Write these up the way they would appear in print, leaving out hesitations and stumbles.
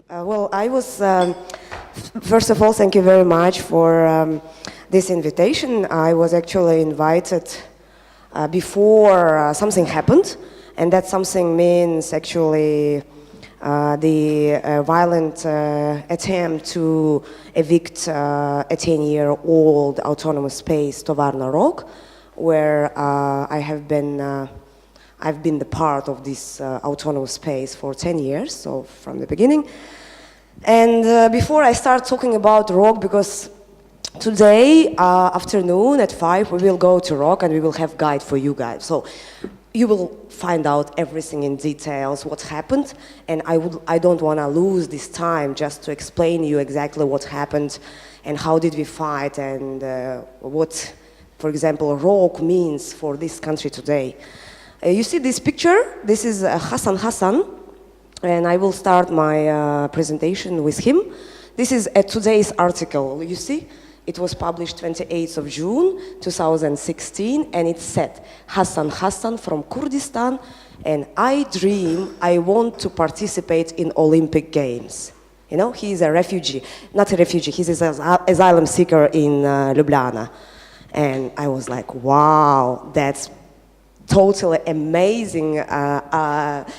First of all, thank you very much for this invitation. I was actually invited before something happened, and that something means actually the violent attempt to evict a 10-year-old autonomous space, Tovarna Rog, where I've been the part of this autonomous space for 10 years, so from the beginning. And before I start talking about Rog, because today afternoon at 5 we will go to Rog and we will have guide for you guys. So you will find out everything in details, what happened, and I don't want to lose this time just to explain you exactly what happened and how did we fight and what, for example, Rog means for this country today. You see this picture? This is Hassan, and I will start my presentation with him. This is today's article, you see? It was published 28th of June 2016, and it said, Hassan from Kurdistan, and I want to participate in Olympic Games. You know, he is a refugee, not a refugee, he's an asylum seeker in Ljubljana. And I was like, wow, that's totally amazing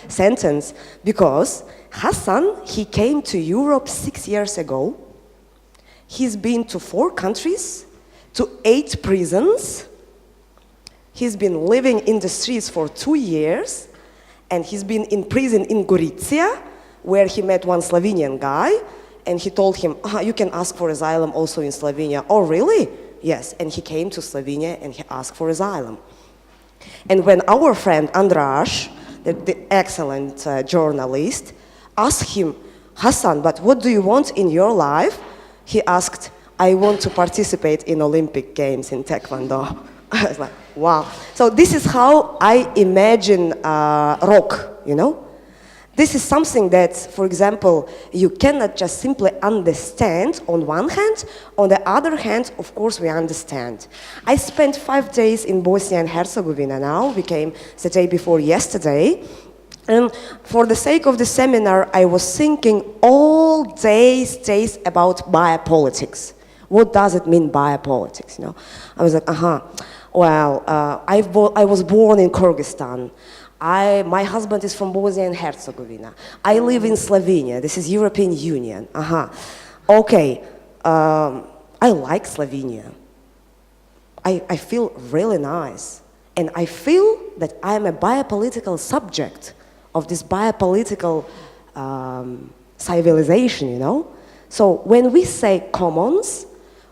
sentence, because Hassan, he came to Europe 6 years ago. He's been to 4 countries, to 8 prisons. He's been living in the streets for 2 years, and he's been in prison in Gorizia, where he met one Slovenian guy, and he told him, you can ask for asylum also in Slovenia. Oh, really? Yes, and he came to Slovenia and he asked for asylum. And when our friend Andras, the excellent journalist, asked him, Hassan, but what do you want in your life? He asked, I want to participate in Olympic Games in Taekwondo. I was like, wow. So this is how I imagine Rog, you know? This is something that, for example, you cannot just simply understand on one hand. On the other hand, of course, we understand. I spent 5 days in Bosnia and Herzegovina now. We came the day before yesterday. And for the sake of the seminar, I was thinking all days about biopolitics. What does it mean, biopolitics? You know, I was like, well, I was born in Kyrgyzstan. My husband is from Bosnia and Herzegovina. I live in Slovenia. This is European Union. Okay, I like Slovenia. I feel really nice. And I feel that I'm a biopolitical subject of this biopolitical civilization, you know? So when we say commons,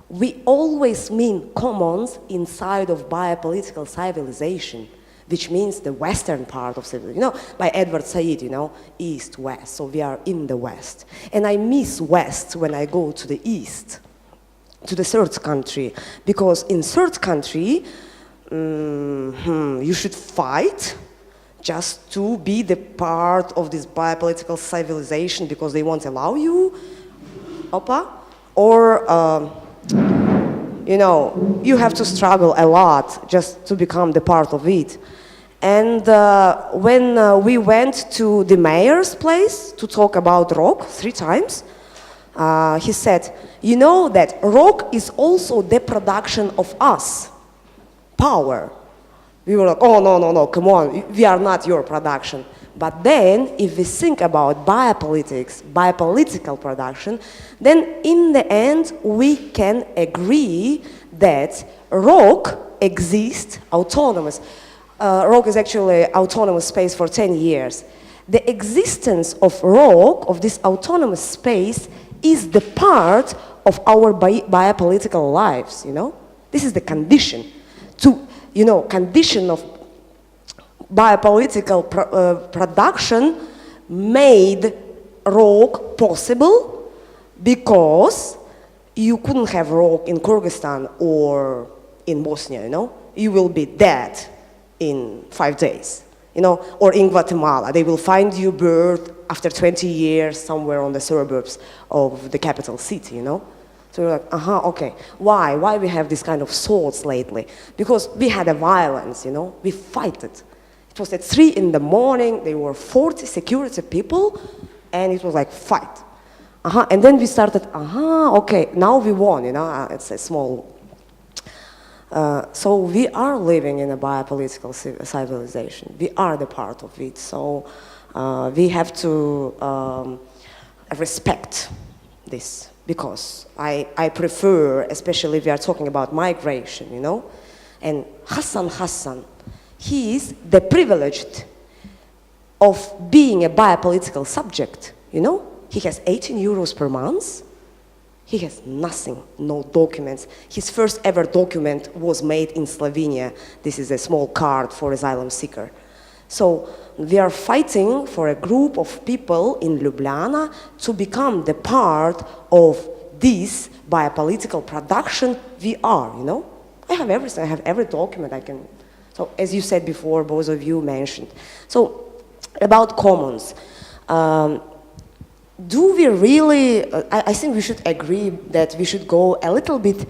we always mean commons inside of biopolitical civilization, which means the western part of civilization. You know, by Edward Said, you know, east, west, so we are in the west. And I miss west when I go to the east, to the third country, because in third country, you should fight just to be the part of this biopolitical civilization because they won't allow you, or you know, you have to struggle a lot just to become the part of it. And when we went to the mayor's place to talk about Rog 3 times, he said, you know that Rog is also the production of us, power. We were like, oh, no, come on, we are not your production. But then, if we think about biopolitics, biopolitical production, then in the end, we can agree that Rog exists autonomous. Rog is actually autonomous space for 10 years. The existence of Rog, of this autonomous space, is the part of our biopolitical lives, you know? This is the condition condition of biopolitical production made Rog possible, because you couldn't have Rog in Kyrgyzstan or in Bosnia, you know? You will be dead in 5 days, you know? Or in Guatemala, they will find you buried after 20 years somewhere on the suburbs of the capital city, you know? So we're like, okay. Why? Why we have this kind of thoughts lately? Because we had a violence, you know? We fight it. It was at 3 in the morning, there were 40 security people, and it was like fight. And then we started, okay, now we won, it's a small. So we are living in a biopolitical civilization. We are the part of it. So we have to respect this, because I prefer, especially if we are talking about migration, and Hassan, he is the privileged of being a biopolitical subject, He has 18 euros per month. He has nothing, no documents. His first ever document was made in Slovenia. This is a small card for asylum seeker. So we are fighting for a group of people in Ljubljana to become the part of this biopolitical production we are, I have everything, I have every document I can. So as you said before, both of you mentioned. So about commons. Do we really, I think we should agree that we should go a little bit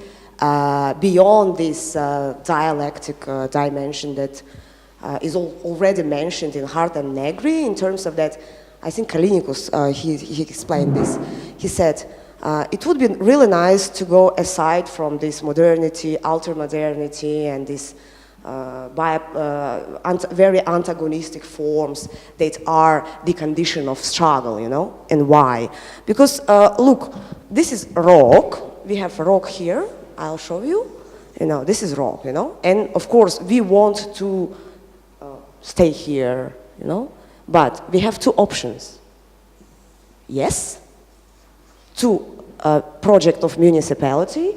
beyond this dialectic dimension that is already mentioned in Hart and Negri, in terms of that. I think Kalinikus, he explained this. He said, it would be really nice to go aside from this modernity, ultra-modernity, and this very antagonistic forms that are the condition of struggle, and why? Because, look, this is rock. We have rock here. I'll show you. This is rock, and of course we want to stay here, but we have two options. Yes, to a project of municipality.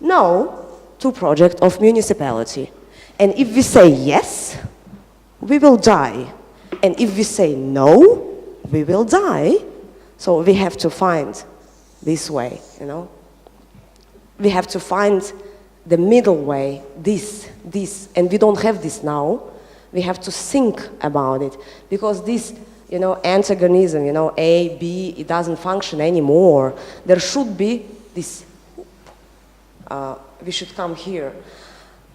No, to project of municipality. And if we say yes, we will die. And if we say no, we will die. So we have to find this way, We have to find the middle way, this. And we don't have this now. We have to think about it. Because this, antagonism, A, B, it doesn't function anymore. There should be this, we should come here.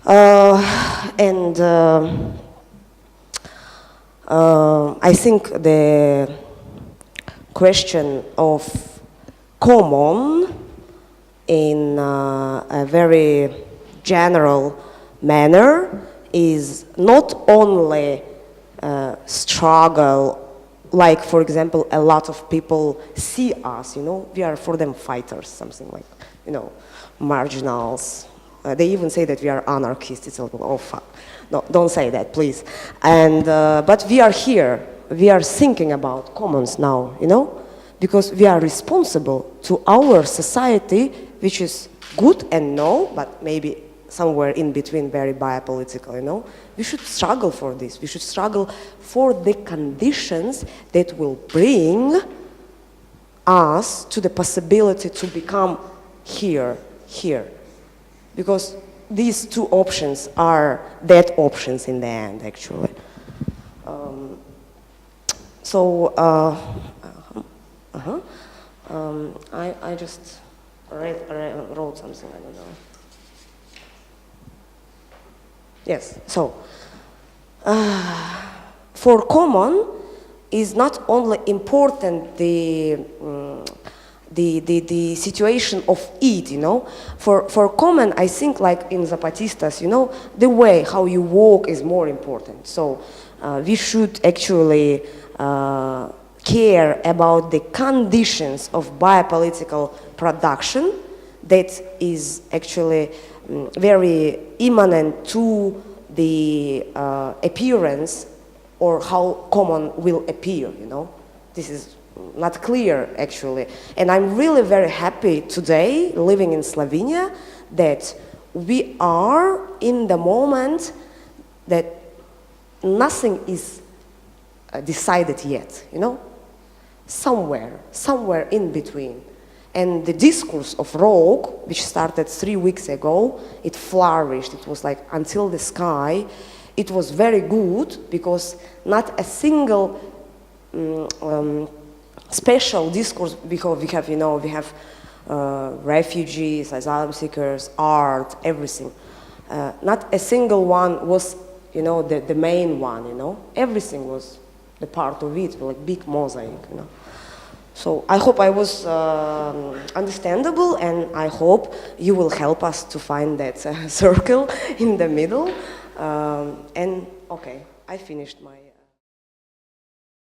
I think the question of common in a very general manner is not only struggle, like, for example, a lot of people see us, we are for them fighters, something like, marginals. They even say that we are anarchists. It's a little, oh fuck. No, don't say that, please. And, but we are here. We are thinking about commons now, because we are responsible to our society, which is good and no, but maybe somewhere in between, very biopolitical, We should struggle for this. We should struggle for the conditions that will bring us to the possibility to become here. Because these two options are dead options in the end, actually. I just wrote something, I don't know. Yes, so for common is not only important the situation of it, For common, I think, like in Zapatistas, the way how you walk is more important. So we should actually care about the conditions of biopolitical production that is actually very immanent to the appearance or how common will appear, This is not clear, actually. And I'm really very happy today, living in Slovenia, that we are in the moment that nothing is decided yet, Somewhere in between. And the discourse of Rogue, which started 3 weeks ago, it flourished. It was like until the sky. It was very good because not a single special discourse, because we have refugees, asylum seekers, art, everything. Not a single one was, the main one, Everything was the part of it, like big mosaic, So I hope I was understandable, and I hope you will help us to find that circle in the middle. And okay, I finished my